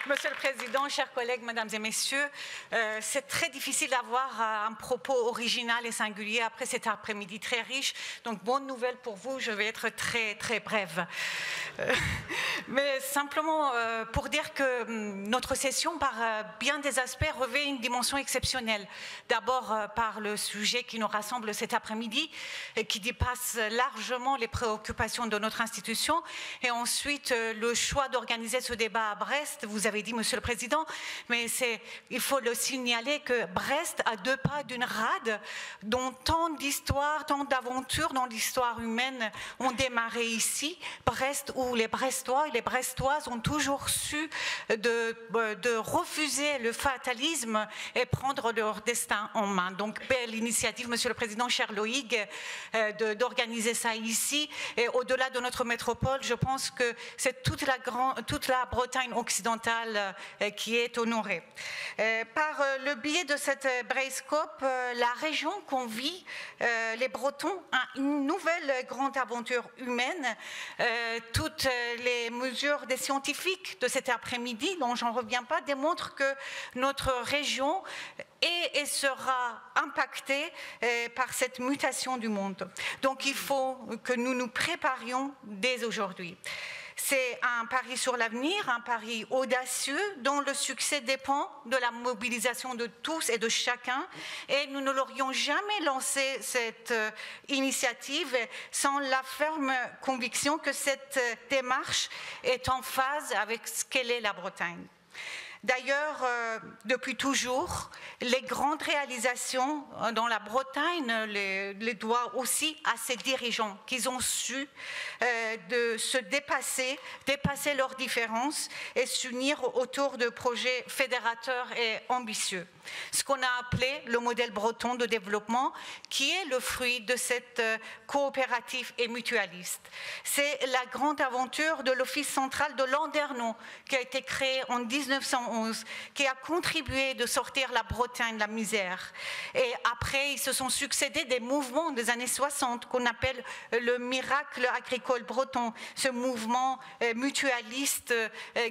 Monsieur le Président, chers collègues, Mesdames et Messieurs, c'est très difficile d'avoir un propos original et singulier après cet après-midi très riche. Donc, bonne nouvelle pour vous, je vais être très, très brève. Mais simplement pour dire que notre session, par bien des aspects, revêt une dimension exceptionnelle. D'abord par le sujet qui nous rassemble cet après-midi et qui dépasse largement les préoccupations de notre institution. Et ensuite, le choix d'organiser ce débat à Brest. Vous avez dit, Monsieur le Président, mais il faut le signaler que Brest a 2 pas d'une rade dont tant d'histoires, tant d'aventures dans l'histoire humaine ont démarré ici. Brest, où les Brestois et les Brestoises ont toujours su de refuser le fatalisme et prendre leur destin en main. Donc, belle initiative, Monsieur le Président, cher Loïc, d'organiser ça ici. Et au-delà de notre métropole, je pense que c'est toute la Bretagne occidentale qui est honorée. Par le biais de cette Braescope, la région convie les Bretons à une nouvelle grande aventure humaine. Toutes les mesures des scientifiques de cet après-midi, dont j'en reviens pas, démontrent que notre région est et sera impactée par cette mutation du monde. Donc il faut que nous nous préparions dès aujourd'hui. C'est un pari sur l'avenir, un pari audacieux dont le succès dépend de la mobilisation de tous et de chacun. Et nous ne l'aurions jamais lancé, cette initiative, sans la ferme conviction que cette démarche est en phase avec ce qu'elle est la Bretagne. D'ailleurs, depuis toujours, les grandes réalisations dans la Bretagne les doivent aussi à ces dirigeants qui ont su de se dépasser leurs différences et s'unir autour de projets fédérateurs et ambitieux. Ce qu'on a appelé le modèle breton de développement, qui est le fruit de cette coopérative et mutualiste. C'est la grande aventure de l'Office central de Landerneau, qui a été créé en 1911, qui a contribué de sortir la Bretagne de la misère. Et après, ils se sont succédés des mouvements des années 60 qu'on appelle le miracle agricole breton, ce mouvement mutualiste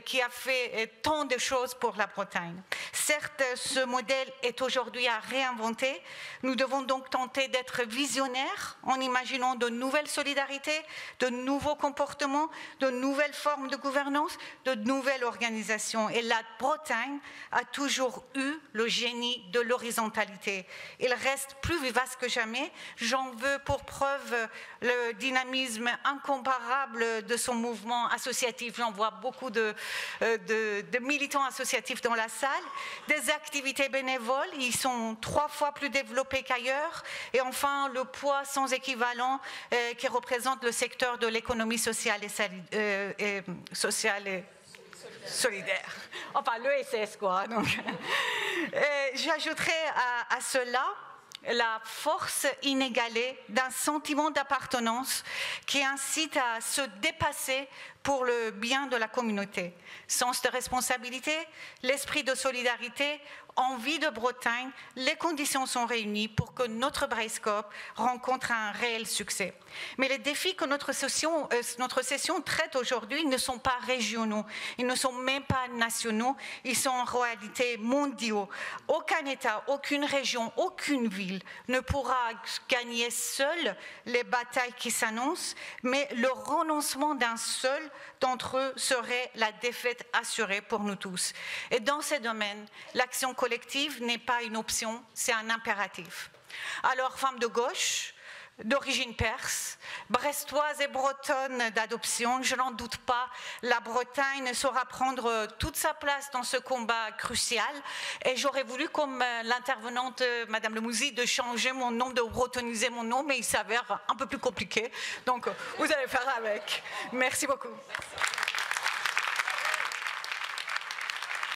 qui a fait tant de choses pour la Bretagne. Certes, ce modèle est aujourd'hui à réinventer. Nous devons donc tenter d'être visionnaires en imaginant de nouvelles solidarités, de nouveaux comportements, de nouvelles formes de gouvernance, de nouvelles organisations. Et la Bretagne a toujours eu le génie de l'horizontalité. Il reste plus vivace que jamais. J'en veux pour preuve le dynamisme incomparable de son mouvement associatif. J'en vois beaucoup de militants associatifs dans la salle, des activités bénévoles, ils sont 3 fois plus développés qu'ailleurs, et enfin le poids sans équivalent qui représente le secteur de l'économie sociale et solidaire. Enfin, l'ESS, quoi. J'ajouterai à cela la force inégalée d'un sentiment d'appartenance qui incite à se dépasser pour le bien de la communauté. Sens de responsabilité, l'esprit de solidarité, envie de Bretagne, les conditions sont réunies pour que notre Braescope rencontre un réel succès. Mais les défis que notre session traite aujourd'hui ne sont pas régionaux, ils ne sont même pas nationaux, ils sont en réalité mondiaux. Aucun État, aucune région, aucune ville ne pourra gagner seul les batailles qui s'annoncent, mais le renoncement d'un seul d'entre eux serait la défaite assurée pour nous tous. Et dans ces domaines, l'action collective n'est pas une option, c'est un impératif. Alors, femmes de gauche, d'origine perse, brestoise et bretonne d'adoption, je n'en doute pas, la Bretagne saura prendre toute sa place dans ce combat crucial. Et j'aurais voulu, comme l'intervenante Madame Lemouzy, de changer mon nom, de bretoniser mon nom, mais il s'avère un peu plus compliqué. Donc, vous allez faire avec. Merci beaucoup.